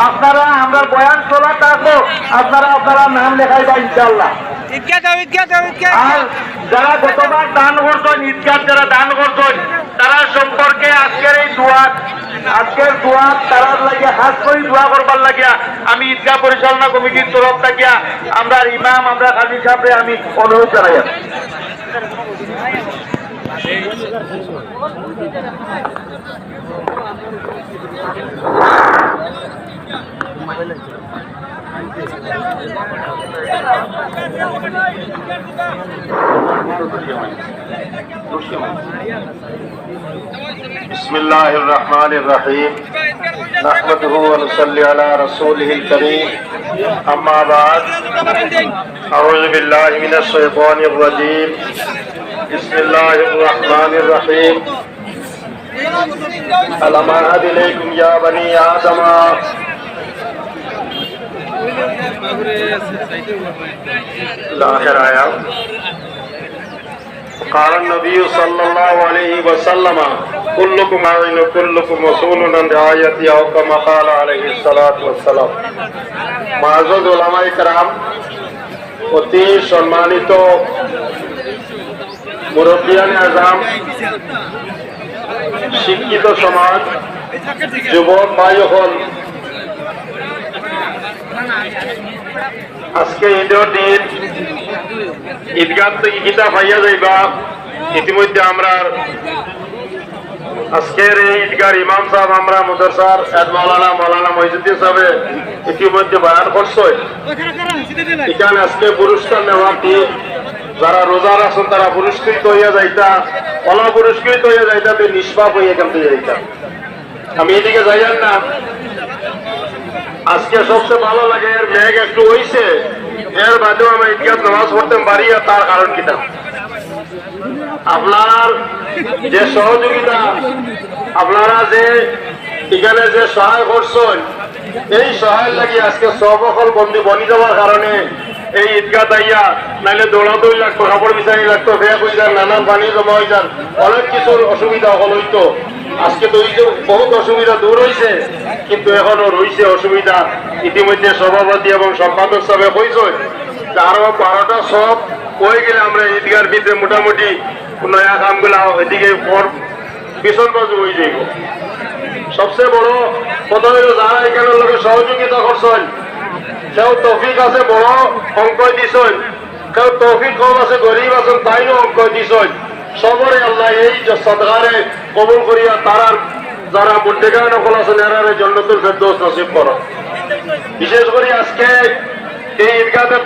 আপনারা আমরা বয়ান চলা থাকবো, আপনারা নাম লেখাইবা ইনশাআল্লাহ। আর যারা গতবার দান করছেন, ঈদগাহ যারা দান করছেন, তারা সম্পর্কে আজকের দোয়া তারার লাগিয়া খাস করে দোয়া করবার লাগিয়া আমি ঈদগাহ পরিচালনা কমিটির তরফ থাকিয়া আমরা ইমাম, আমরা কাজী সাহেবরে আমি অনুরোধ জানাই। बिस्मिल्लाहिर रहमानिर रहीम नहमदुहु व नुसल्ली अला रसूलिहिल करीम अम्मा बाद अऊज़ु बिल्लाहि मिनश शैतानिर रजीम बिस्मिल्लाहिर रहमानिर रहीम अलम अहद इलैकुम या बनी आदम आखिर आया قال النبي صلى الله عليه وسلم كلكم راع وكلكم مسؤول عن رعيته أو كما قال عليه الصلاة والسلام। معزز উলামায়ে কেরাম, অতি সম্মানিত মুরব্বিয়ানে আযম, শিক্ষিত সমাজ, যুবক ভাই হল, আজকে ঈদের দিন ঈদগাহ থেকে কিতাব পাইয়া যাইবা। ইতিমধ্যে আমরা আজকের এই ঈদগার ইমাম সাহেব, আমরা মুদারসার মৌলানা মহিজুদ্দিন সাহেবে ইতিমধ্যে বয়ান করছে। এখানে আজকে পুরস্কার নেওয়ার দিন, যারা রোজা রাখছেন তারা পুরস্কৃত হইয়া যাইতা, অপুরস্কৃত হইয়া যাইতা, নিষ্পাপ হইয়া এখান থেকে যাইতা। আমি এদিকে যাইয়ার না। আজকে সবচেয়ে ভালো লাগে এর মেঘ একটু হইছে, এর বাদেও আমরা ঈদগাহ নামাজ পড়তে পারি। আর তার কারণ কিনা, আপনার যে সহযোগিতা, আপনারা যে এখানে যে সহায় করছেন, এই সহায় লাগি আজকে সবকল বন্দি বনি যাওয়ার কারণে এই ঈদগাহ দাইয়া নাইলে দৌড়াদৌড়ি লাগতো, কাপড় বিছানি লাগতো, ফেয়া হয়ে যান, নানান পানি জমা হয়ে যান, অনেক কিছুর অসুবিধা হইতো। আজকে তো বহুত অসুবিধা দূর হয়েছে, কিন্তু এখনো রয়েছে অসুবিধা। ইতিমধ্যে সভাপতি এবং সম্পাদক সবে কইছে আরো 12টা সব হয়ে গেলে আমরা ঈদগার ভিতরে মোটামুটি নয়া কামগুলা এদিকে পিছন বাজু হয়ে যাইব। সবচেয়ে বড় কথা হইল, যারা এখানের লোকের সহযোগিতা করছেন, কেউ তৌফিক আছে বড় অঙ্ক দিছেন, কেউ তৌফিক কম আছে গরিব আছেন তাইও অঙ্ক দিছেন। সবরে আল্লাহ এই সদকারে কবুল করিয়া তারার যারা মুদ্দেগান নকল আছেন এরারে জান্নাতুল ফেরদৌস নসিব করো। বিশেষ করে আজকে এই ঈদগাহের